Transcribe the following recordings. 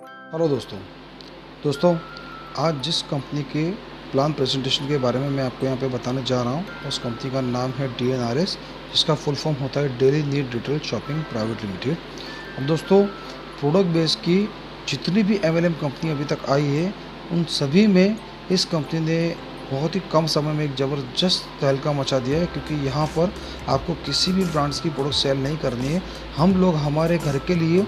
Hello दोस्तों। दोस्तों, आज जिस कंपनी के प्लान प्रेजेंटेशन के बारे में मैं आपको यहाँ पे बताने जा रहा हूँ, उस कंपनी का नाम है DNRS, जिसका फुल फॉर्म होता है daily need retail shopping private limited. अब दोस्तों, प्रोडक्ट बेस की जितनी भी MLM कंपनी अभी तक आई है, उन सभी में इस कंपनी ने बहुत ही कम समय में एक ज़बरदस्त तहलका मचा दिया है, क्योंकि यहाँ पर आपको किसी भी ब्रांड्स की प्रोडक्ट सेल नहीं करनी है। हम लोग हमारे घर के लिए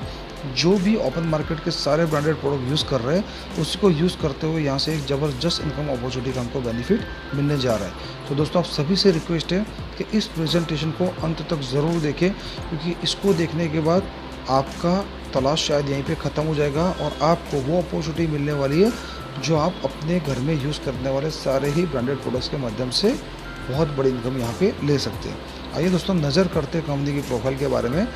जो भी ओपन मार्केट के सारे ब्रांडेड प्रोडक्ट यूज़ कर रहे हैं, उसको यूज़ करते हुए यहाँ से एक ज़बरदस्त इनकम अपॉर्चुनिटी का हमको बेनिफिट मिलने जा रहा है। तो दोस्तों, आप सभी से रिक्वेस्ट है कि इस प्रेजेंटेशन को अंत तक ज़रूर देखें, क्योंकि इसको देखने के बाद आपका तलाश शायद यहीं पे ख़त्म हो जाएगा और आपको वो अपॉर्चुनिटी मिलने वाली है जो आप अपने घर में यूज़ करने वाले सारे ही ब्रांडेड प्रोडक्ट्स के माध्यम से बहुत बड़ी इनकम यहाँ पे ले सकते हैं। आइए दोस्तों, नज़र करते हैं कंपनी की प्रोफाइल के बारे में।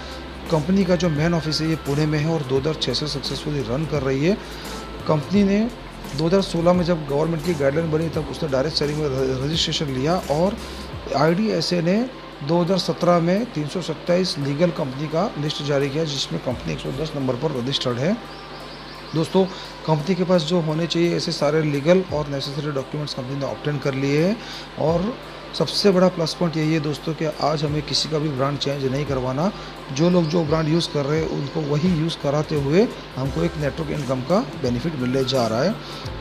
कंपनी का जो मेन ऑफिस है ये पुणे में है और 2006 से सक्सेसफुली रन कर रही है। कंपनी ने 2016 में जब गवर्नमेंट की गाइडलाइन बनी, तब उसने डायरेक्ट सेलिंग में रजिस्ट्रेशन लिया और IDSA ने 2017 में 327 लीगल कंपनी का लिस्ट जारी किया, जिसमें कंपनी 110 नंबर पर रजिस्टर्ड है। दोस्तों, कंपनी के पास जो होने चाहिए ऐसे सारे लीगल और नेसेसरी डॉक्यूमेंट्स कंपनी ने ऑब्टेन कर लिए हैं। और सबसे बड़ा प्लस पॉइंट यही है दोस्तों कि आज हमें किसी का भी ब्रांड चेंज नहीं करवाना। जो लोग जो ब्रांड यूज़ कर रहे हैं उनको वही यूज़ कराते हुए हमको एक नेटवर्क इनकम का बेनिफिट मिलने जा रहा है।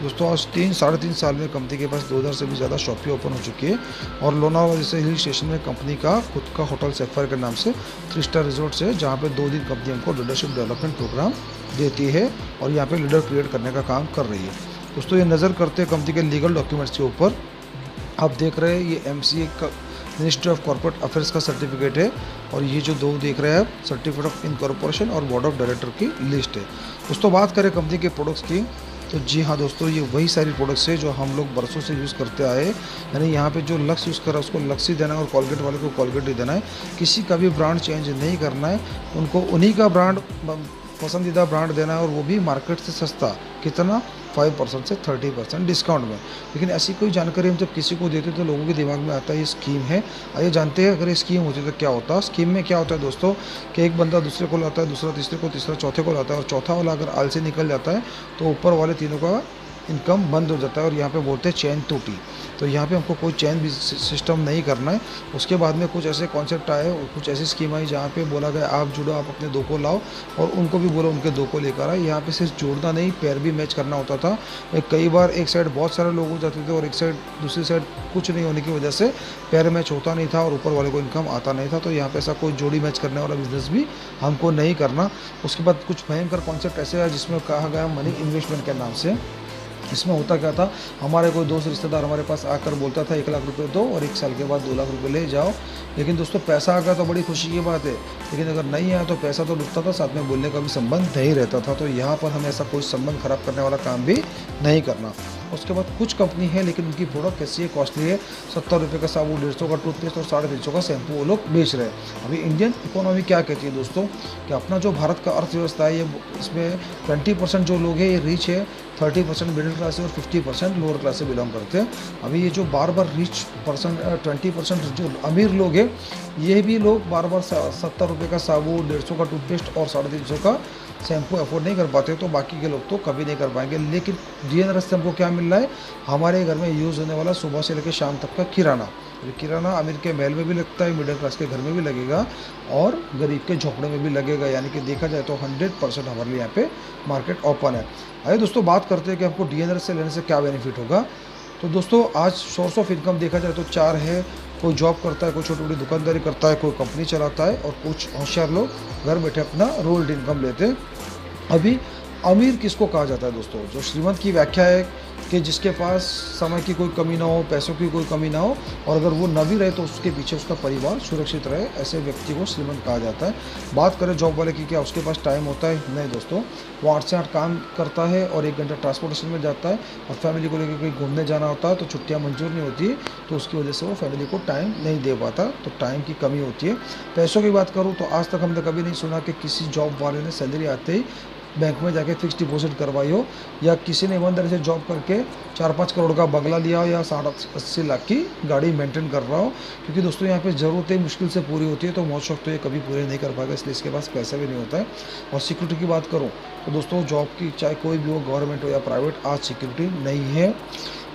दोस्तों, आज 3-3.5 साल में कंपनी के पास 2000 से भी ज़्यादा शॉपें ओपन हो चुकी है और लोनावाला जैसे हिल स्टेशन में कंपनी का खुद का होटल सैफायर के नाम से 3 स्टार रिजॉर्ट्स है, जहाँ पर 2 दिन कंपनी हमको लीडरशिप डेवलपमेंट प्रोग्राम देती है और यहाँ पे लीडर क्रिएट करने का काम कर रही है। दोस्तों, ये नज़र करते हैं कंपनी के लीगल डॉक्यूमेंट्स के ऊपर। आप देख रहे हैं ये MCA का मिनिस्ट्री ऑफ कॉर्पोरेट अफेयर्स का सर्टिफिकेट है और ये जो दो देख रहे हैं आप, सर्टिफिकेट ऑफ इनकॉर्पोरेशन और बोर्ड ऑफ डायरेक्टर की लिस्ट है। दोस्तों, बात करें कंपनी के प्रोडक्ट्स की, तो जी हाँ दोस्तों, ये वही सारी प्रोडक्ट्स है जो हम लोग बरसों से यूज़ करते आए। यानी यहाँ पे जो लक्स यूज़ कर रहा है उसको लक्स ही देना है और कॉलगेट वाले को कॉलगेट ही देना है। किसी का भी ब्रांड चेंज नहीं करना है, उनको उन्हीं का ब्रांड पसंदीदा ब्रांड देना है और वो भी मार्केट से सस्ता। कितना? 5% से 30% डिस्काउंट में। लेकिन ऐसी कोई जानकारी हम जब किसी को देते तो लोगों के दिमाग में आता है ये स्कीम है। आइए जानते हैं अगर ये स्कीम होती तो क्या होता। स्कीम में क्या होता है दोस्तों कि एक बंदा दूसरे को लाता है, दूसरा तीसरे को, तीसरा चौथे को लाता है और चौथा वाला अगर आलसी निकल जाता है तो ऊपर वाले तीनों का इनकम बंद हो जाता है और यहाँ पे बोलते हैं चैन टूटी। तो यहाँ पे हमको कोई चैन भी सिस्टम नहीं करना है। उसके बाद में कुछ ऐसे कॉन्सेप्ट आए और कुछ ऐसी स्कीम आई जहाँ पे बोला गया आप जुड़ो, आप अपने दो को लाओ और उनको भी बोलो उनके दो को लेकर आए। यहाँ पे सिर्फ जोड़ना नहीं, पैर भी मैच करना होता था। कई बार एक साइड बहुत सारे लोग हो जाते थे और एक साइड दूसरी साइड कुछ नहीं होने की वजह से पैर मैच होता नहीं था और ऊपर वाले को इनकम आता नहीं था। तो यहाँ पे ऐसा कोई जोड़ी मैच करने वाला बिजनेस भी हमको नहीं करना। उसके बाद कुछ भयंकर कॉन्सेप्ट ऐसे है जिसमें कहा गया मनी इन्वेस्टमेंट के नाम से। इसमें होता क्या था, हमारे कोई दोस्त रिश्तेदार हमारे पास आकर बोलता था 1 लाख रुपए दो और 1 साल के बाद 2 लाख रुपए ले जाओ। लेकिन दोस्तों, पैसा आ गया तो बड़ी खुशी की बात है, लेकिन अगर नहीं आया तो पैसा तो लुटता था, साथ में बोलने का भी संबंध नहीं रहता था। तो यहाँ पर हमें ऐसा कोई संबंध खराब करने वाला काम भी नहीं करना। उसके बाद कुछ कंपनी है लेकिन उनकी प्रोडक्ट कैसी है, कॉस्टली है। 70 रुपये का साबुन, 150 का टूथपेस्ट और 350 का शैम्पू वो लोग बेच रहे हैं। अभी इंडियन इकोनॉमी क्या कहती है दोस्तों कि अपना जो भारत का अर्थव्यवस्था है, ये इसमें 20% जो लोग हैं ये रिच है, 30% मिडिल क्लास है और 50% लोअर क्लास से बिलोंग करते हैं। अभी ये जो बार रिच परसेंट 20% जो अमीर लोग हैं, ये भी लोग बार 70 रुपये का साबुन, 150 का टूथपेस्ट और 350 का शैम्पू अफोर्ड नहीं कर पाते। तो बाकी के लोग तो कभी नहीं कर पाएंगे। लेकिन DNRS से हमको क्या मिल रहा है, हमारे घर में यूज़ होने वाला सुबह से लेकर शाम तक का किराना। किराना अमीर के महल में भी लगता है, मिडिल क्लास के घर में भी लगेगा और गरीब के झोपड़े में भी लगेगा। यानी कि देखा जाए तो 100% हमारे लिए यहाँ पे मार्केट ओपन है। आइए दोस्तों, बात करते हैं कि हमको DNRS से लेने से क्या बेनिफिट होगा। तो दोस्तों, आज सोर्स ऑफ इनकम देखा जाए तो 4 है। कोई जॉब करता है, कोई छोटी मोटी दुकानदारी करता है, कोई कंपनी चलाता है और कुछ होशियार लोग घर बैठे अपना रोल्ड इनकम लेते हैं। अभी अमीर किसको कहा जाता है दोस्तों? जो श्रीमंत की व्याख्या है कि जिसके पास समय की कोई कमी ना हो, पैसों की कोई कमी ना हो और अगर वो न भी रहे तो उसके पीछे उसका परिवार सुरक्षित रहे, ऐसे व्यक्ति को श्रीमंत कहा जाता है। बात करें जॉब वाले की, क्या उसके पास टाइम होता है? नहीं दोस्तों, वो 8 से 8 काम करता है और 1 घंटा ट्रांसपोर्टेशन में जाता है और फैमिली को लेकर कहीं घूमने जाना होता है तो छुट्टियाँ मंजूर नहीं होती है, तो उसकी वजह से वो फैमिली को टाइम नहीं दे पाता। तो टाइम की कमी होती है। पैसों की बात करूँ तो आज तक हमने कभी नहीं सुना कि किसी जॉब वाले ने सैलरी आते ही बैंक में जाके फिक्स डिपॉजिट करवाई हो, या किसी ने ईमानदारी से जॉब करके 4-5 करोड़ का बंगला लिया हो, या 60-80 लाख की गाड़ी मेंटेन कर रहा हो। क्योंकि दोस्तों यहाँ पे ज़रूरतें मुश्किल से पूरी होती है, तो मौज शौक तो ये कभी पूरे नहीं कर पाएगा, इसलिए इसके पास पैसा भी नहीं होता है। और सिक्योरिटी की बात करूँ तो दोस्तों जॉब की, चाहे कोई भी हो, गवर्नमेंट हो या प्राइवेट, आज सिक्योरिटी नहीं है।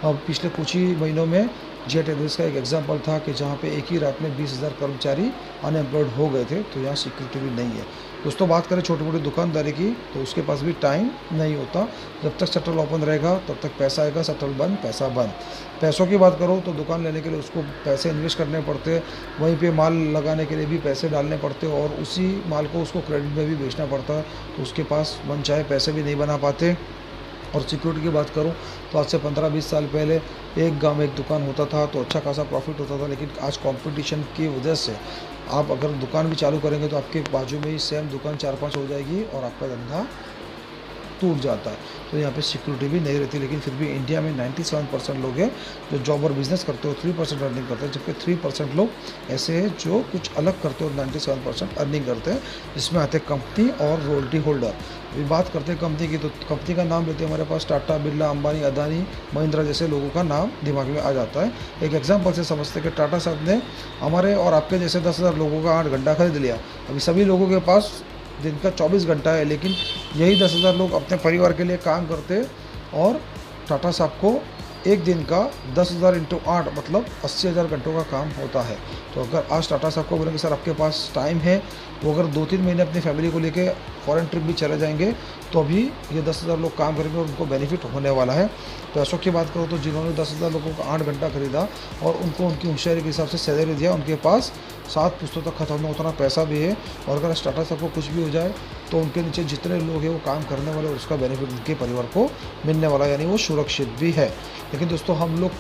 अब पिछले कुछ ही महीनों में जेट एयरवेज का एक एग्जांपल था कि जहाँ पे एक ही रात में 20,000 कर्मचारी अनएम्प्लॉयड हो गए थे, तो यहाँ सिक्योरिटी भी नहीं है। दोस्तों बात करें छोटी मोटी दुकानदारी की, तो उसके पास भी टाइम नहीं होता। जब तक शटर ओपन रहेगा तब तक पैसा आएगा, शटर बंद पैसा बंद। पैसों की बात करो तो दुकान लेने के लिए उसको पैसे इन्वेस्ट करने पड़ते हैं, वहीं पे माल लगाने के लिए भी पैसे डालने पड़ते हैं, और उसी माल को उसको क्रेडिट में भी बेचना पड़ता है, तो उसके पास मन चाहे पैसे भी नहीं बना पाते। और सिक्योरिटी की बात करूं तो आज से 15-20 साल पहले एक गांव में एक दुकान होता था तो अच्छा खासा प्रॉफिट होता था, लेकिन आज कंपटीशन की वजह से आप अगर दुकान भी चालू करेंगे तो आपके बाजू में ही सेम दुकान 4-5 हो जाएगी और आपका धंधा टूट जाता है। तो यहाँ पे सिक्योरिटी भी नहीं रहती, लेकिन फिर भी इंडिया में 97% लोग हैं जो जॉब और बिजनेस करते हो, 3% अर्निंग करते हैं, जबकि 3% लोग ऐसे हैं जो कुछ अलग करते हो, 97% अर्निंग करते हैं, जिसमें आते हैं कंपनी और रॉयल्टी होल्डर। अभी बात करते हैं कंपनी की, तो कंपनी का नाम लेते हैं हमारे पास टाटा, बिरला, अंबानी, अदानी, महिंद्रा जैसे लोगों का नाम दिमाग में आ जाता है। एक एग्जाम्पल से समझते हैं कि टाटा साहब ने हमारे और आपके जैसे 10,000 लोगों का 8 घंटा खरीद लिया। अभी सभी लोगों के पास दिन का 24 घंटा है, लेकिन यही 10,000 लोग अपने परिवार के लिए काम करते, और टाटा साहब को एक दिन का 10,000 × 8 मतलब 80,000 घंटों का काम होता है। तो अगर आज टाटा साहब को बोलेंगे सर आपके पास टाइम है, वो अगर 2-3 महीने अपनी फैमिली को लेके फॉरेन ट्रिप भी चले जाएंगे, तो अभी ये 10,000 लोग काम करेंगे और उनको बेनिफिट होने वाला है। पैसों की बात करो तो जिन्होंने 10,000 लोगों का 8 घंटा खरीदा और उनको उनकी होशियारी के हिसाब से सैलरी दिया, उनके पास 7 पुश्तों तक खत्म होना उतना पैसा भी है। और अगर टाटा साहब को कुछ भी हो जाए तो उनके नीचे जितने लोग हैं वो काम करने वाले, और उसका बेनिफिट उनके परिवार को मिलने वाला, यानी वो सुरक्षित भी है। लेकिन दोस्तों हम लोग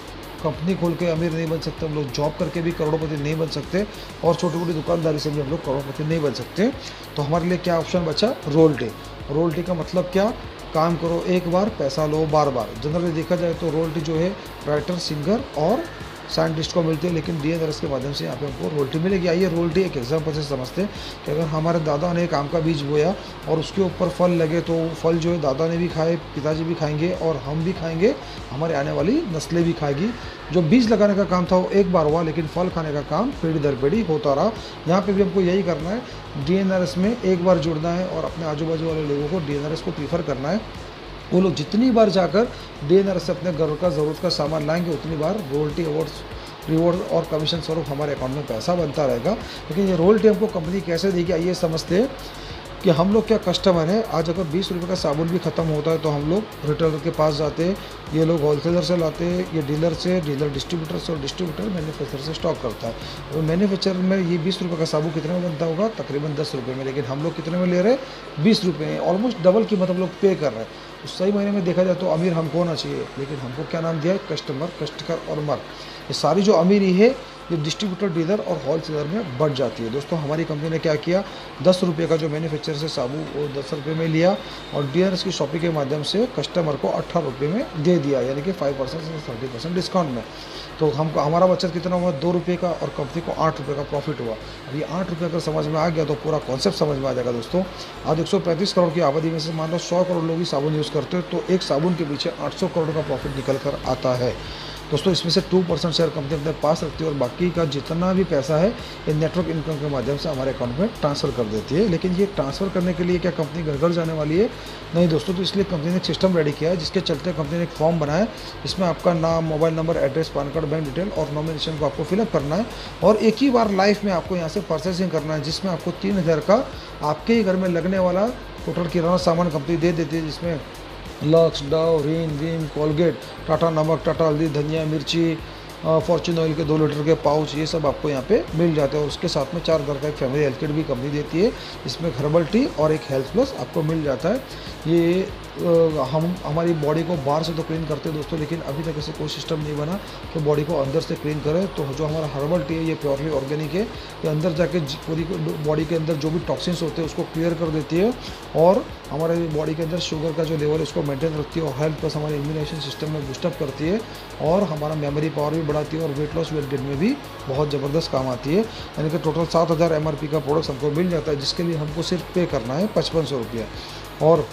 कंपनी खोल के अमीर नहीं बन सकते, हम लोग जॉब करके भी करोड़पति नहीं बन सकते, और छोटी मोटी दुकानदारी से भी हम लोग करोड़पति नहीं बन सकते। तो हमारे लिए क्या ऑप्शन बचा? रॉयल्टी। रॉयल्टी का मतलब क्या? काम करो एक बार, पैसा लो बार बार। जनरली देखा जाए तो रॉयल्टी जो है राइटर, सिंगर और साइंटिस्ट को मिलती है, लेकिन डीएनआरएस के माध्यम से यहाँ पे हमको रॉयल्टी मिलेगी। आइए रॉयल्टी एक एग्जाम्पल से समझते हैं कि अगर हमारे दादा ने एक आम का बीज बोया और उसके ऊपर फल लगे, तो फल जो है दादा ने भी खाए, पिताजी भी खाएंगे और हम भी खाएंगे, हमारे आने वाली नस्लें भी खाएगी। जो बीज लगाने का काम था वो एक बार हुआ, लेकिन फल खाने का काम पीढ़ी दर पीढ़ी होता रहा। यहाँ पे भी हमको यही करना है, डीएनआरएस में एक बार जुड़ना है और अपने आजू बाजू वाले लोगों को डीएनआरएस को प्रीफर करना है। वो लोग जितनी बार जाकर डीएनआरएस से अपने घर का ज़रूरत का सामान लाएंगे, उतनी बार रॉयल्टी रिवॉर्ड और कमीशन स्वरूप हमारे अकाउंट में पैसा बनता रहेगा। लेकिन ये रॉयल्टी हमको कंपनी कैसे देगी, आइए समझते हैं कि हम लोग क्या कस्टमर है। आज अगर 20 रुपये का साबुन भी ख़त्म होता है तो हम लोग रिटेलर के पास जाते हैं, ये लोग होलसेलर से लाते हैं, ये डीलर से, डीलर डिस्ट्रीब्यूटर से, और डिस्ट्रीब्यूटर मैन्युफैक्चरर से स्टॉक करता है। और मैन्युफैक्चरर में ये 20 रुपये का साबुन कितने में बनता होगा? तकरीबन 10 रुपये में, लेकिन हम लोग कितने में ले रहे हैं? 20 रुपये में। ऑलमोस्ट डबल कीमत हम लोग पे कर रहे हैं। तो सही महीने में देखा जाए तो अमीर हमको होना चाहिए, लेकिन हमको क्या नाम दिया है? कस्टमर, कस्टकर और मर। ये सारी जो अमीरी है ये डिस्ट्रीब्यूटर, डीलर और होलसेलर में बढ़ जाती है। दोस्तों हमारी कंपनी ने क्या किया, 10 रुपये का जो मैन्युफैक्चरर से साबुन वो 10 रुपये में लिया, और डीलर्स की शॉपिंग के माध्यम से कस्टमर को 18 रुपये में दे दिया, यानी कि 5% से 30% डिस्काउंट में। तो हमको हमारा बचत कितना हुआ? 2 रुपये का, और कंपनी को 8 रुपये का प्रॉफिट हुआ। अब ये 8 रुपये अगर समझ में आ गया तो पूरा कॉन्सेप्ट समझ में आ जाएगा। दोस्तों आज 135 करोड़ की आबादी में से मान लो 100 करोड़ लोग ही साबुन यूज़ करते हो, तो एक साबुन के पीछे 800 करोड़ का प्रॉफिट निकल कर आता है। दोस्तों इसमें से 2% शेयर कंपनी अपने पास रखती है, और बाकी का जितना भी पैसा है ये नेटवर्क इनकम के माध्यम से हमारे अकाउंट में ट्रांसफ़र कर देती है। लेकिन ये ट्रांसफ़र करने के लिए क्या कंपनी घर घर जाने वाली है? नहीं दोस्तों। तो इसलिए कंपनी ने एक सिस्टम रेडी किया है, जिसके चलते कंपनी ने एक फॉर्म बनाया है, जिसमें आपका नाम, mobile number, address, pan card, bank detail और नॉमिनेशन को आपको फिलअप करना है, और एक ही बार लाइफ में आपको यहाँ से परचेसिंग करना है, जिसमें आपको 3,000 का आपके ही घर में लगने वाला टोटल किराना सामान कंपनी दे देती है, जिसमें लक्स, डव, रिन, विम, कोलगेट, टाटा नमक, टाटा हल्दी, धनिया, मिर्ची, फॉर्चून ऑयल के 2 लीटर के पाउच, ये सब आपको यहाँ पे मिल जाते हैं। और उसके साथ में 4 घर का एक फैमिली हेल्थ किट भी कंपनी देती है, जिसमें हर्बल टी और एक हेल्थ प्लस आपको मिल जाता है। ये हम हमारी बॉडी को बाहर से तो क्लीन करते हैं दोस्तों, लेकिन अभी तक ऐसे कोई सिस्टम नहीं बना कि बॉडी को अंदर से क्लीन करें। तो जो हमारा हर्बल टी है ये प्योरली ऑर्गेनिक है, ये अंदर जाके पूरी बॉडी के अंदर जो भी टॉक्सिन्स होते हैं उसको क्लियर कर देती है, और हमारे बॉडी के अंदर शुगर का जो लेवल है उसको मेंटेन रखती है, और हेल्थ प्लस हमारे इम्यूनाइजेशन सिस्टम में बूस्टअप करती है, और हमारा मेमोरी पावर भी बढ़ाती है, और वेट लॉस, वेट गेन में भी बहुत ज़बरदस्त काम आती है। यानी कि टोटल 7,000 MRP का प्रोडक्ट हमको मिल जाता है, जिसके लिए हमको सिर्फ पे करना है 5500 रुपया। और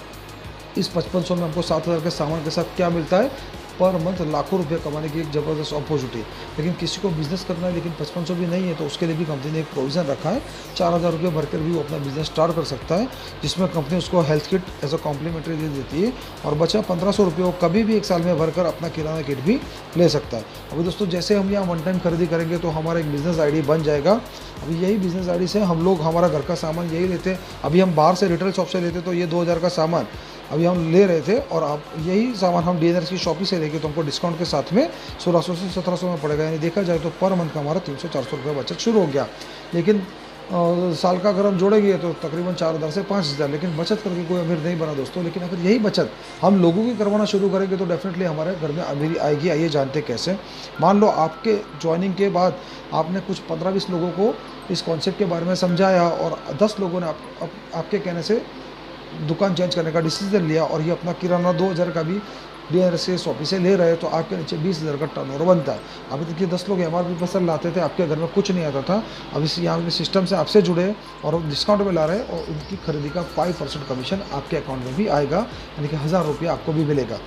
इस 5500 में हमको 7000 के सामान के साथ क्या मिलता है, पर मंथ लाखों रुपए कमाने की एक ज़बरदस्त अपॉर्चुनिटी। लेकिन किसी को बिज़नेस करना है लेकिन 5500 भी नहीं है, तो उसके लिए भी कंपनी ने एक प्रोविज़न रखा है, 4000 रुपये भरकर भी वो अपना बिज़नेस स्टार्ट कर सकता है, जिसमें कंपनी उसको health kit as a complimentary दे देती है, और बचा 1500 रुपये वो कभी भी एक साल में भरकर अपना किराना किट भी ले सकता है। अभी दोस्तों जैसे हम यहाँ वन टाइम खरीदी करेंगे तो हमारा एक बिज़नेस आईडी बन जाएगा। अभी यही बिज़नेस आईडी से हम लोग हमारा घर का सामान यही लेते हैं। अभी हम बाहर से रिटेल शॉप से लेते तो ये 2000 का सामान अभी हम ले रहे थे, और अब यही सामान हम डीएनआरएस की शॉप ही से लेके तो हमको डिस्काउंट के साथ में 1600 से 1700 में पड़ेगा। यानी देखा जाए तो पर मंथ का हमारा 300-400 रुपये बचत शुरू हो गया। लेकिन साल का अगर हम जोड़ेंगे तो तकरीबन 4000 से 5000, लेकिन बचत करके कोई अमीर नहीं बना दोस्तों। लेकिन अगर यही बचत हम लोगों की करवाना शुरू करेंगे तो डेफिनेटली हमारे घर में अमीरी आएगी। आइए जानते कैसे। मान लो आपके ज्वाइनिंग के बाद आपने कुछ 15-20 लोगों को इस कॉन्सेप्ट के बारे में समझाया, और 10 लोगों ने आपके कहने से दुकान चेंज करने का डिसीजन लिया, और ये अपना किराना 2000 का भी डीएनआरएस से शॉपी से ले रहे हैं, तो आपके नीचे 20000 का टर्नओवर बनता है। अभी तक ये 10 लोग एमआरपी पर सर लाते थे, आपके घर में कुछ नहीं आता था। अब इस यहाँ के सिस्टम से आपसे जुड़े और डिस्काउंट में ला रहे हैं, और उनकी खरीदी का 5% कमीशन आपके अकाउंट में भी आएगा, यानी कि 1000 रुपये आपको भी मिलेगा।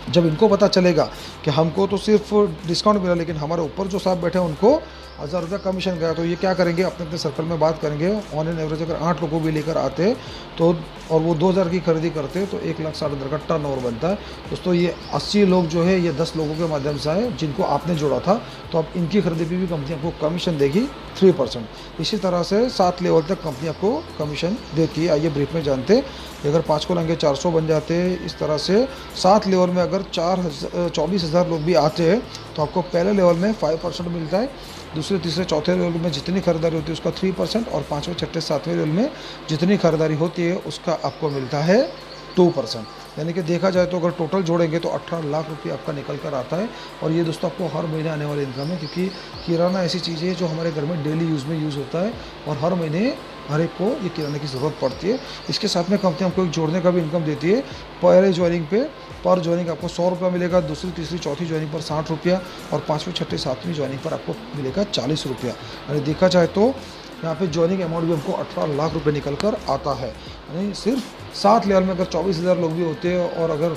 जब इनको पता चलेगा कि हमको तो सिर्फ डिस्काउंट मिला, लेकिन हमारे ऊपर जो साहब बैठे हैं उनको 1000 रुपये कमीशन गया, तो ये क्या करेंगे, अपने अपने सर्कल में बात करेंगे। ऑन एन एवरेज अगर 8 लोगों भी लेकर आते तो, और वो 2000 की खरीदी करते तो 1,60,000 का टर्नओवर बनता है। दोस्तों ये 80 लोग जो है ये 10 लोगों के माध्यम से आए जिनको आपने जोड़ा था, तो अब इनकी खरीदी पे भी कंपनी आपको कमीशन देगी 3%। इसी तरह से 7 लेवल तक कंपनी आपको कमीशन देती है। आइए ब्रीफ में जानते। अगर 5 को लेंगे 400 बन जाते हैं। इस तरह से 7 लेवल में अगर 24,000 लोग भी आते हैं तो आपको पहले लेवल में 5% मिलता है, दूसरे तीसरे चौथे लेवल में जितनी खरीदारी होती है उसका 3%, और 5वें छठे 7वें लेवल में जितनी खरीदारी होती है उसका आपको मिलता है 2%। यानी कि देखा जाए तो अगर टोटल जोड़ेंगे तो 18 लाख रुपये आपका निकल कर आता है। और ये दोस्तों आपको हर महीने आने वाली इनकम है, क्योंकि किराना ऐसी चीज़ है जो हमारे घर में डेली यूज़ में यूज़ होता है, और हर महीने हर एक को ये किराने की ज़रूरत पड़ती है। इसके साथ में कंपनी आपको एक जोड़ने का भी इनकम देती है। पहले ज्वाइनिंग पे पर ज्वाइनिंग आपको 100 रुपया मिलेगा, दूसरी तीसरी चौथी ज्वाइनिंग पर 60 रुपया, और 5वीं छठी 7वीं ज्वाइनिंग पर आपको मिलेगा 40 रुपया। यानी देखा जाए तो यहाँ पे ज्वाइनिंग अमाउंट भी हमको 18 लाख रुपए निकल कर आता है। यानी सिर्फ 7 लेवल में अगर 24,000 लोग भी होते हैं, और अगर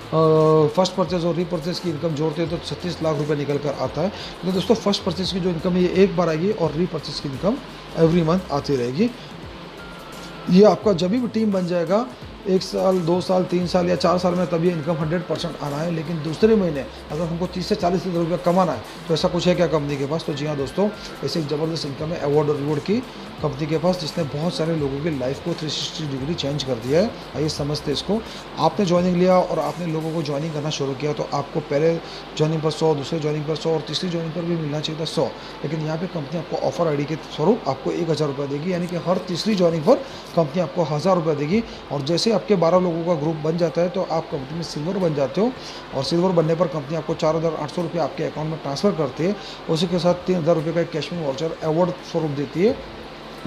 फर्स्ट परचेज और रीपरचेज की इनकम जोड़ते हैं तो 36 लाख रुपए निकल कर आता है। तो दोस्तों फर्स्ट परचेज की जो इनकम है ये एक बार आएगी, और रीपरचेज की इनकम एवरी मंथ आती रहेगी। ये आपका जब भी टीम बन जाएगा 1 साल 2 साल 3 साल या 4 साल में, तब ये इनकम 100% आना है। लेकिन दूसरे महीने अगर हमको 30 से 40 हज़ार रुपये कमाना है तो ऐसा कुछ है क्या कंपनी के पास? तो जी हाँ दोस्तों, ऐसे एक ज़बरदस्त इनकम है अवार्ड और रिवॉर्ड की कंपनी के पास, जिसने बहुत सारे लोगों की लाइफ को 360 डिग्री चेंज कर दिया है। आइए समझते इसको। आपने ज्वाइनिंग लिया और आपने लोगों को ज्वाइनिंग करना शुरू किया, तो आपको पहले ज्वाइनिंग पर 100, दूसरे ज्वाइनिंग पर 100 और तीसरी ज्वाइनिंग पर भी मिलना चाहिए था 100। लेकिन यहाँ पे कंपनी आपको ऑफर आईडी के स्वरूप आपको 1000 रुपये देगी, यानी कि हर तीसरी ज्वाइनिंग पर कंपनी आपको 1000 रुपये देगी। और जैसे आपके 12 लोगों का ग्रुप बन जाता है तो आप कंपनी में सिल्वर बन जाते हो, और सिल्वर बनने पर कंपनी आपको 4800 रुपये आपके अकाउंट में ट्रांसफ़र करती है। उसी के साथ 3000 रुपये का कैश में वाउचर अवार्ड स्वरूप देती है,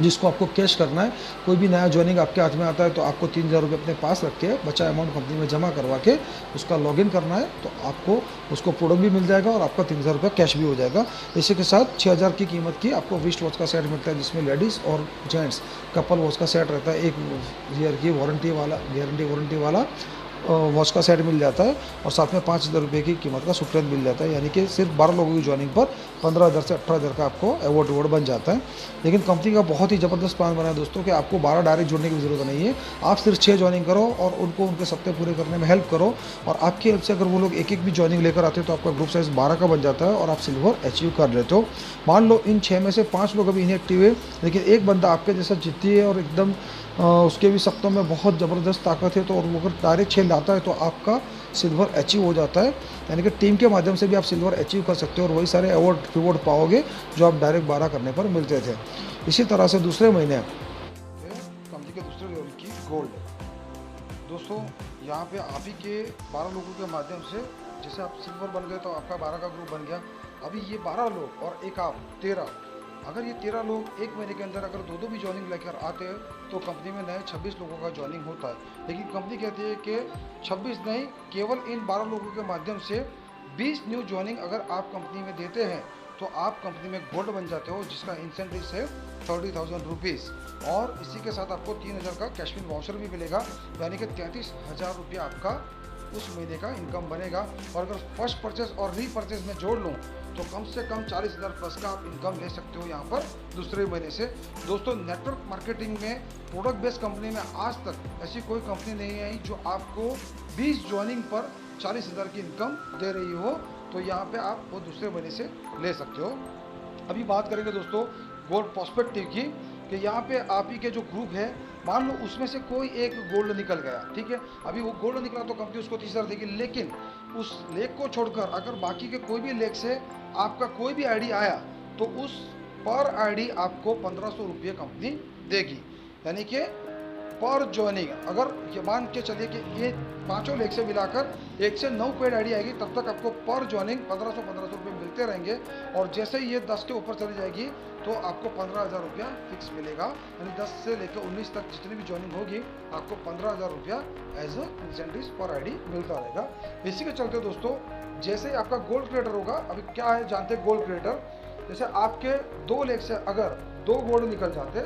जिसको आपको कैश करना है। कोई भी नया ज्वाइनिंग आपके हाथ में आता है तो आपको 3000 रुपये अपने पास रख के बचा अमाउंट कंपनी में जमा करवा के उसका लॉगिन करना है, तो आपको उसको प्रोडक्ट भी मिल जाएगा और आपका 3000 रुपये कैश भी हो जाएगा। इसी के साथ 6000 की कीमत की आपको रिस्ट वॉच का सेट मिलता है, जिसमें लेडीज़ और जेंट्स कपल वॉच का सेट रहता है। 1 ईयर की गारंटी वाला वॉच का सेट मिल जाता है, और साथ में 5000 रुपये की कीमत का सुप्रेंट मिल जाता है। यानी कि सिर्फ 12 लोगों की ज्वाइनिंग पर 15000 से 18000 का आपको अवार्ड बन जाता है। लेकिन कंपनी का बहुत ही ज़बरदस्त प्लान बना है दोस्तों कि आपको 12 डायरेक्ट जुड़ने की ज़रूरत नहीं है। आप सिर्फ 6 ज्वाइनिंग करो और उनको उनके सप्ताह पूरे करने में हेल्प करो, और आपकी हेल्प से अगर वो लोग एक भी ज्वाइनिंग लेकर आते हैं तो आपका ग्रुप साइज़ 12 का बन जाता है और आप सिल्वर अचीव कर लेते हो। मान लो इन 6 में से 5 लोग अभी इनएक्टिव है, लेकिन एक बंदा आपके जैसा जिद्दी है और एकदम उसके भी सप्तों में बहुत ज़बरदस्त ताकत है, तो और वो अगर डायरेक्ट 6 लाता है तो आपका सिल्वर अचीव हो जाता है। यानी कि टीम के माध्यम से भी आप सिल्वर अचीव कर सकते हो, और वही सारे अवार्ड रिवॉर्ड पाओगे जो आप डायरेक्ट 12 करने पर मिलते थे। इसी तरह से दूसरे महीने कंपनी के दूसरे लेवल की गोल्ड दोस्तों, यहाँ पे आप ही के 12 लोगों के माध्यम से जैसे आप सिल्वर बन गए तो आपका 12 का ग्रुप बन गया। अभी ये 12 लोग और एक आप 13, अगर ये 13 लोग एक महीने के अंदर अगर दो भी ज्वाइनिंग लेकर आते हैं तो कंपनी में नए 26 लोगों का ज्वाइनिंग होता है। लेकिन कंपनी कहती है कि 26 नहीं, केवल इन 12 लोगों के माध्यम से 20 न्यू ज्वाइनिंग अगर आप कंपनी में देते हैं तो आप कंपनी में गोल्ड बन जाते हो, जिसका इंसेंटिव है 30,000 रुपीज़। और इसी के साथ आपको 3,000 का कैशपिन वाउचर भी मिलेगा, यानी कि 33,000 रुपया आपका उस महीने का इनकम बनेगा। और अगर फर्स्ट परचेज और रीपरचेज में जोड़ लूँ तो कम से कम 40,000 प्लस का आप इनकम ले सकते हो यहाँ पर दूसरे महीने से। दोस्तों, नेटवर्क मार्केटिंग में प्रोडक्ट बेस्ड कंपनी में आज तक ऐसी कोई कंपनी नहीं आई जो आपको 20 ज्वाइनिंग पर 40,000 की इनकम दे रही हो। तो यहाँ पे आप वो दूसरे महीने से ले सकते हो। अभी बात करेंगे दोस्तों गोल्ड प्रोस्पेक्टिव की, कि यहाँ पे आप ही के जो ग्रुप है, मान लो उसमें से कोई एक गोल्ड निकल गया, ठीक है, अभी वो गोल्ड निकला तो कंपनी उसको 30,000 देगी, लेकिन उस लेख को छोड़कर अगर बाकी के कोई भी लेख से आपका कोई भी आईडी आया तो उस पर आईडी आपको 1,500 रुपये कंपनी देगी। यानी कि पर ज्वाइनिंग, अगर ये मान के चलिए कि ये पांचों लेख से मिलाकर 1 से 9 पेड आईडी आएगी, तब तक आपको पर ज्वाइनिंग 1,500 रुपये मिलते रहेंगे। और जैसे ही ये 10 के ऊपर चली जाएगी तो आपको 15,000 रुपया फिक्स मिलेगा। यानी 10 से लेकर 19 तक जितनी भी ज्वाइनिंग होगी आपको 15,000 रुपया एज अ इंसेंटिव पर आईडी मिलता रहेगा। इसी के चलते दोस्तों, जैसे ही आपका गोल्ड क्रिएटर होगा, अभी क्या है जानते हैं गोल्ड क्रिएटर, जैसे आपके 2 लेख से अगर 2 गोल्ड निकल जाते,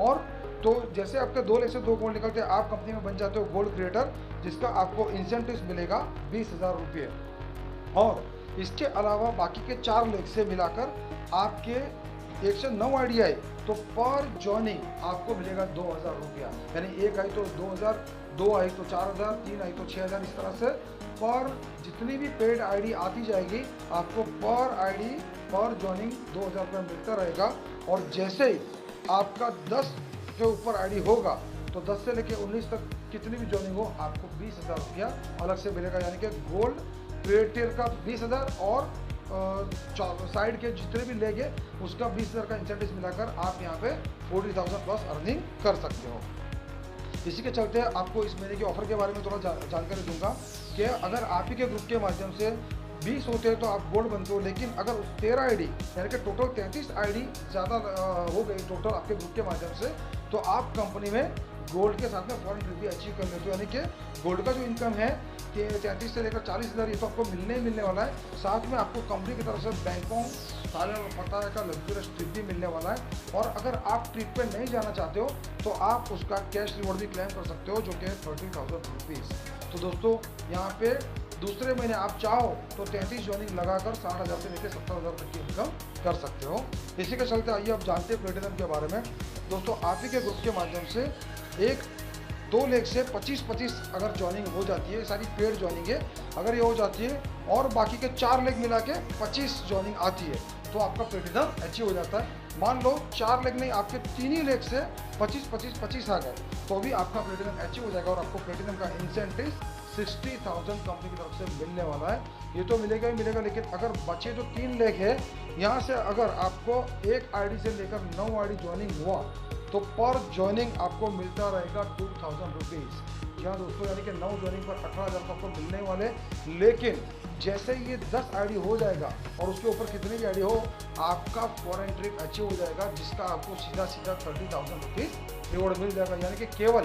और तो जैसे आपके 2 लेख से 2 गोल्ड निकलते, आप कंपनी में बन जाते हो गोल्ड क्रिएटर, जिसका आपको इंसेंटिव मिलेगा 20,000 रुपये। और इसके अलावा बाकी के 4 लेख से मिलाकर आपके 1 से 9 आईडी आए तो पर ज्वाइनिंग आपको मिलेगा 2,000 रुपया। यानी 1 आई तो 2,000, 2 आई तो 4,000, 3 आई तो 6,000, इस तरह से पर जितनी भी पेड आईडी आती जाएगी आपको पर आईडी पर ज्वाइनिंग 2,000 रुपये मिलता रहेगा। और जैसे ही आपका 10 के ऊपर आईडी होगा तो 10 से लेकर 19 तक कितनी भी ज्वाइनिंग हो आपको 20,000 रुपया अलग से मिलेगा। यानी कि गोल्ड क्रिएटर का 20,000 और साइड के जितने भी लेंगे उसका 20,000 का इंसेंटिव मिलाकर आप यहाँ पे 40,000 प्लस अर्निंग कर सकते हो। इसी के चलते आपको इस महीने के ऑफर के बारे में थोड़ा जानकारी दूंगा कि अगर आप ही के ग्रुप के माध्यम से 20 होते हैं तो आप गोल्ड बनते हो, लेकिन अगर 13 आईडी यानी कि टोटल 33 आईडी ज़्यादा हो गई टोटल आपके ग्रुप के माध्यम से, तो आप कंपनी में गोल्ड के साथ में फॉरेन ट्रिप भी अचीव कर लेते हो। यानी कि गोल्ड का जो इनकम है कि 33 से लेकर 40,000 ये तो आपको मिलने वाला है। साथ में आपको कंपनी की तरफ से बैंकों पता का लग्जरियस ट्रिप भी मिलने वाला है। और अगर आप ट्रिप पे नहीं जाना चाहते हो तो आप उसका कैश रिवॉर्ड भी क्लेम कर सकते हो, जो कि है 30,000 रुपीज़। तो दोस्तों, यहाँ पे दूसरे महीने आप चाहो तो 33 ज्वाइनिंग लगाकर 60,000 से लेकर 70,000 तक की इनकम कर सकते हो। इसी के चलते आइए अब जानते हैं प्लेटिनम के बारे में। दोस्तों, आप ही के ग्रुप के माध्यम से 2 लेख से 25-25 अगर ज्वाइनिंग हो जाती है, सारी पेड ज्वाइनिंग है, अगर ये हो जाती है और बाकी के 4 लेख मिला के 25 ज्वाइनिंग आती है तो आपका प्लेटिनम अचीव हो जाता है। मान लो 4 लेख नहीं, आपके 3 ही लेख से 25-25-25 आ गए तो भी आपका प्लेटिनम अचीव हो जाएगा। और आपको प्लेटिनम का इंसेंटिव 60,000 कंपनी की तरफ से मिलने वाला है। ये तो मिलेगा ही मिलेगा, लेकिन अगर बचे जो 3 लेख है, यहाँ से अगर आपको 1 आईडी से लेकर 9 आईडी ज्वाइनिंग हुआ तो पर ज्वाइनिंग आपको मिलता रहेगा 2,000 रुपीज़। यहाँ दोस्तों, यानी कि 9 ज्वाइनिंग पर 18,000 आपको मिलने वाले। लेकिन जैसे ये 10 आईडी हो जाएगा और उसके ऊपर कितनी भी आईडी हो, आपका फॉरेन ट्रिप अचीव हो जाएगा, जिसका आपको सीधा 30,000 रुपीज़ रिवॉर्ड मिल जाएगा। यानी कि केवल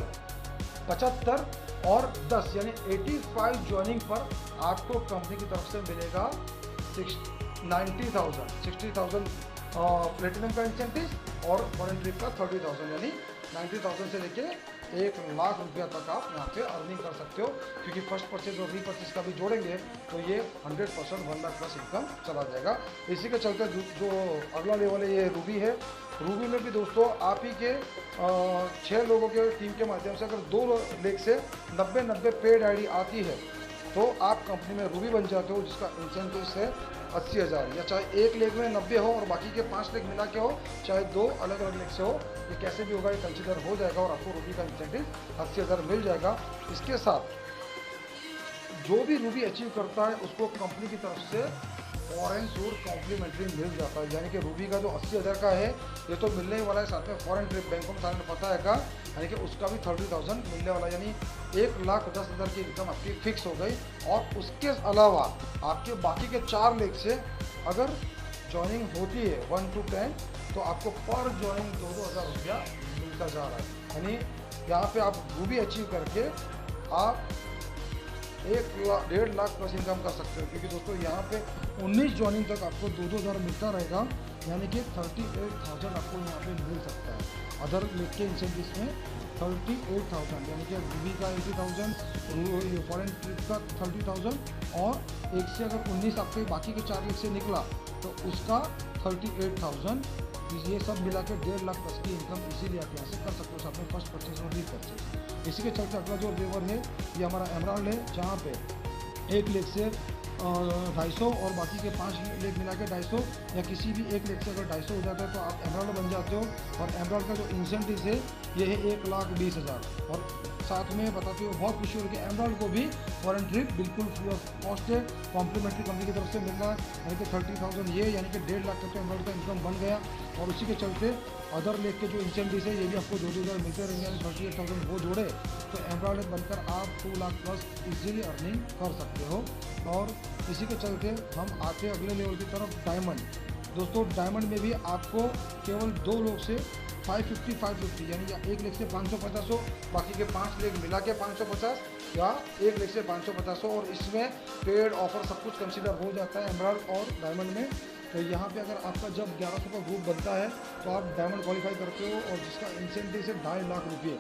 75 और 10 यानी 85 ज्वाइनिंग पर आपको कंपनी की तरफ से मिलेगा 60,000 प्लेटिनम का इंसेंटिव और फॉरेन ट्रिप का 30,000, यानी 90,000 से लेके 1,00,000 रुपया तक आप यहाँ पे अर्निंग कर सकते हो। क्योंकि फर्स्ट परचेज और रीपरचेज का भी जोड़ेंगे तो ये 100% 1 लाख प्लस इनकम चला जाएगा। इसी के चलते जो अगला लेवल है ये रूबी है। रूबी में भी दोस्तों आप ही के 6 लोगों के टीम के माध्यम से अगर 2 लेख से 90 पेड आईडी आती है तो आप कंपनी में रूबी बन जाते हो, जिसका इंसेंटिव है 80,000। या चाहे 1 लेख में 90 हो और बाकी के 5 लेख मिला के हो, चाहे 2 अलग अलग लेख से हो, ये कैसे भी होगा ये कंसिडर हो जाएगा और आपको रूबी का इंसेंटिव 80,000 मिल जाएगा। इसके साथ जो भी रूबी अचीव करता है उसको कंपनी की तरफ से फॉरेन टूर कॉम्प्लीमेंट्री मिल जाता है। यानी कि रूबी का जो 80,000 का है ये तो मिलने ही वाला है, साथ में फॉरेन ट्रिप बैंकों में सारे में पता है का, यानी कि उसका भी 30,000 मिलने वाला है। यानी 1,10,000 की इनकम आपकी फिक्स हो गई। और उसके अलावा आपके बाकी के 4 लेख से अगर ज्वाइनिंग होती है 1 to 10 तो आपको पर ज्वाइनिंग 2,000 रुपया मिलता जा रहा है। यानी यहाँ पे आप रूबी अचीव करके आप 1 लाख प्लस इनकम कर सकते हो, क्योंकि दोस्तों यहाँ पे 19 ज्वाइनिंग तक आपको 2-2 हज़ार मिलता रहेगा, यानी कि 38,000 आपको यहाँ पे मिल सकता है। अदर लेक के इंसेंटिव में 38,000, यानी कि वीवी का 80,000, फॉरेन ट्रिप का 30,000, और 1 से अगर 19 आपके बाकी के 4 लेक से निकला तो उसका 38,000। ये सब मिला के 1.5 लाख प्लस की इनकम इजीली आप यहाँ से कर सकते हो, साथ में फर्स्ट परचेज और री परचेज। इसी के चलते अगला जो लेवल है ये हमारा एमराल्ड है, जहाँ पे 1 लेख से 250 और बाकी के 5 लेख मिला के 250, या किसी भी 1 लेख से अगर 250 हो जाता है तो आप एमराल्ड बन जाते हो। और एमराल्ड का जो इंसेंटिव है ये है 1,20,000। और साथ में बताते हुए बहुत खुशी हो रही है कि एमराल्ड को भी फॉरेन ट्रिप बिल्कुल फ्री ऑफ कॉस्ट है, कॉम्प्लीमेंट्री कंपनी की तरफ से मिल रहा है, यानी कि 30,000 ये, यानी कि 1.5 लाख तक तो एमराल्ड का इनकम बन गया। और उसी के चलते अदर लेक के जो इंसेंटिव है ये भी आपको 2-2 हज़ार मिलते रहेंगे, यानी 38,000 वो जोड़े तो एमराल्ड बनकर आप 2 लाख प्लस इजीली अर्निंग कर सकते हो। और इसी के चलते हम आते हैं अगले लेवल की तरफ, डायमंड। दोस्तों डायमंड में भी आपको केवल 2 लोग से 550, यानी 1 लेख से 550 हो, बाकी के 5 लेख मिला के 550, या 1 लेख से 550 हो। और इसमें पेड ऑफर सब कुछ कंसीडर हो जाता है एमराल्ड और डायमंड में। तो यहाँ पे अगर आपका जब 1100 का ग्रुप बनता है तो आप डायमंड क्वालिफाई करते हो, और जिसका इंसेंटिव है 2.5 लाख रुपये।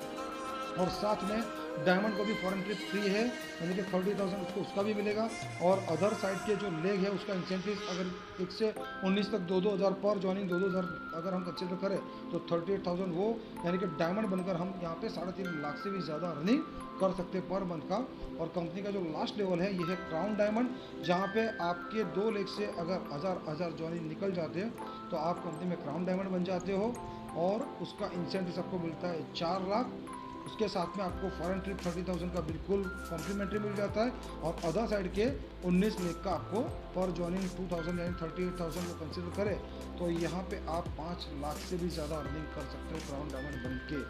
और साथ में डायमंड को भी फॉरेन ट्रिप फ्री है, यानी कि 30,000 उसको उसका भी मिलेगा। और अदर साइड के जो लेग है उसका इंसेंटिव अगर 1 से 19 तक 2-2 हज़ार पर ज्वाइनिंग, 2-2 हज़ार अगर हम कंसिडर करें तो 38,000 वो, यानी कि डायमंड बनकर हम यहाँ पे 3.5 लाख से भी ज़्यादा अर्निंग कर सकते हैं पर मंथ का। और कंपनी का जो लास्ट लेवल है ये है क्राउन डायमंड, जहाँ पे आपके 2 लेख से अगर हज़ार ज्वाइनिंग निकल जाते हैं तो आप कंपनी में क्राउन डायमंड बन जाते हो, और उसका इंसेंटिव आपको मिलता है 4 लाख। उसके साथ में आपको फॉरेन ट्रिप 30,000 का बिल्कुल कॉम्प्लीमेंट्री मिल जाता है, और अदर साइड के 19 लेख का आपको पर ज्वाइनिंग 2,000 यानी 38,000 को कंसिडर करें तो यहाँ पे आप 5 लाख से भी ज़्यादा अर्निंग कर सकते हैं क्राउन डायमंड बन के।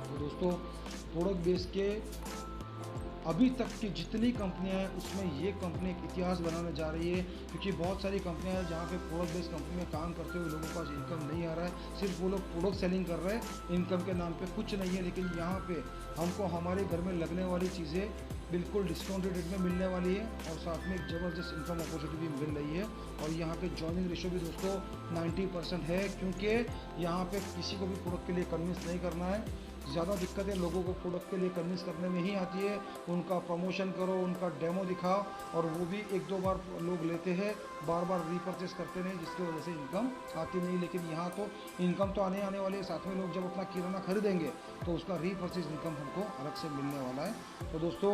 तो दोस्तों प्रोडक्ट बेस के अभी तक की जितनी कंपनियां हैं उसमें ये कंपनी एक इतिहास बनाने जा रही है, क्योंकि बहुत सारी कंपनियां हैं जहां पे प्रोडक्ट बेस्ड कंपनी में काम करते हुए लोगों के पास इनकम नहीं आ रहा है, सिर्फ वो लोग प्रोडक्ट सेलिंग कर रहे हैं, इनकम के नाम पे कुछ नहीं है। लेकिन यहाँ पे हमको हमारे घर में लगने वाली चीज़ें बिल्कुल डिस्काउंटेड रेट में मिलने वाली है, और साथ में एक ज़बरदस्त इनकम अपॉर्चुनिटी भी मिल रही है। और यहाँ पे जॉइनिंग रेशो भी दोस्तों 90% है, क्योंकि यहाँ पे किसी को भी प्रोडक्ट के लिए कन्विंस नहीं करना है। ज़्यादा दिक्कतें लोगों को प्रोडक्ट के लिए कन्विंस करने में ही आती है, उनका प्रमोशन करो, उनका डेमो दिखाओ, और वो भी 1-2 बार लोग लेते हैं, बार बार रीपरचेस करते नहीं, जिसकी वजह से इनकम आती नहीं। लेकिन यहाँ तो इनकम तो आने वाली है, साथ में लोग जब अपना किराना खरीदेंगे तो उसका रीपरचेस इनकम हमको अलग से मिलने वाला है। तो दोस्तों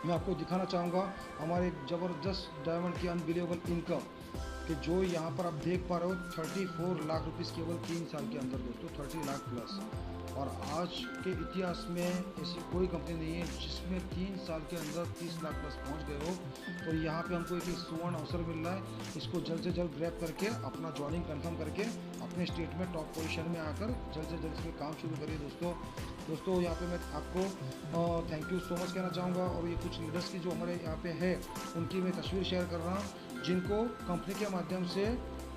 मैं आपको दिखाना चाहूँगा हमारे एक ज़बरदस्त डायमंड की अनबिलीवेबल इनकम, कि जो यहाँ पर आप देख पा रहे हो 34 लाख रुपीज़ केवल 3 साल के अंदर दोस्तों, 30 लाख प्लस। और आज के इतिहास में ऐसी कोई कंपनी नहीं है जिसमें 3 साल के अंदर 30 लाख प्लस पहुँच गए हो। तो यहाँ पे हमको एक सुवर्ण अवसर मिल रहा है, इसको जल्द से जल्द ग्रैब करके अपना ज्वाइनिंग कंफर्म करके अपने स्टेट में टॉप पोजीशन में आकर जल्द से जल्द इसमें काम शुरू करिए दोस्तों। यहाँ पे मैं आपको थैंक यू सो मच कहना चाहूँगा। और ये कुछ लीडर्स की जो हमारे यहाँ पे है उनकी मैं तस्वीर शेयर कर रहा हूँ, जिनको कंपनी के माध्यम से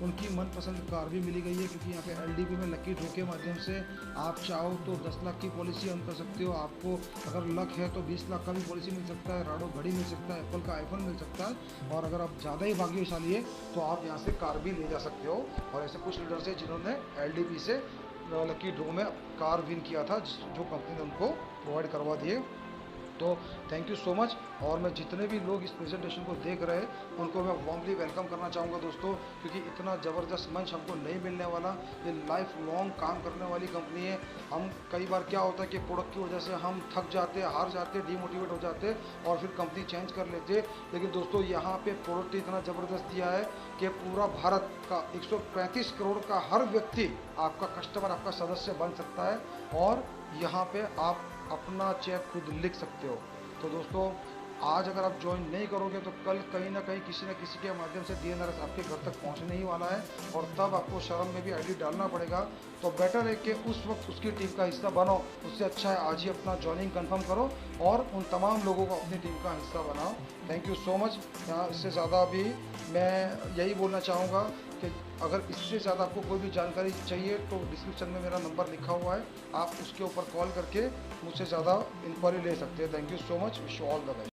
उनकी मनपसंद कार भी मिली गई है, क्योंकि यहाँ पे एलडीपी में लकी ड्रॉ के माध्यम से आप चाहो तो 10 लाख की पॉलिसी हम कर सकते हो। आपको अगर लक है तो 20 लाख का भी पॉलिसी मिल सकता है, राडो घड़ी मिल सकता है, एप्पल का आईफोन मिल सकता है, और अगर आप ज़्यादा ही भाग्यशाली है तो आप यहाँ से कार भी ले जा सकते हो। और ऐसे कुछ लीडर्स हैं जिन्होंने एलडीपी से लकी ड्रॉ में कार विन किया था, जो कंपनी ने उनको प्रोवाइड करवा दिए। तो थैंक यू सो मच। और मैं जितने भी लोग इस प्रेजेंटेशन को देख रहे हैं उनको मैं वार्मली वेलकम करना चाहूँगा दोस्तों, क्योंकि इतना ज़बरदस्त मंच हमको नहीं मिलने वाला। ये लाइफ लॉन्ग काम करने वाली कंपनी है। हम कई बार क्या होता है कि प्रोडक्ट की वजह से हम थक जाते, हार जाते, डिमोटिवेट हो जाते और फिर कंपनी चेंज कर लेते। लेकिन दोस्तों यहाँ पे प्रोडक्ट इतना ज़बरदस्त दिया है कि पूरा भारत का 135 करोड़ का हर व्यक्ति आपका कस्टमर, आपका सदस्य बन सकता है, और यहाँ पे आप अपना चेक खुद लिख सकते हो। तो दोस्तों आज अगर आप ज्वाइन नहीं करोगे तो कल कहीं ना कहीं किसी न किसी के माध्यम से DNRS आपके घर तक पहुंचने ही वाला है, और तब आपको शर्म में भी आईडी डालना पड़ेगा। तो बेटर है कि उस वक्त उसकी टीम का हिस्सा बनो, उससे अच्छा है आज ही अपना ज्वाइनिंग कंफर्म करो और उन तमाम लोगों को अपनी टीम का हिस्सा बनाओ। Thank you so much. यहाँ इससे ज़्यादा भी मैं यही बोलना चाहूँगा कि अगर इससे ज़्यादा आपको कोई भी जानकारी चाहिए तो डिस्क्रिप्शन में मेरा नंबर लिखा हुआ है, आप उसके ऊपर कॉल करके मुझसे ज़्यादा इंक्वायरी ले सकते हैं। Thank you so much. Wish you all the best.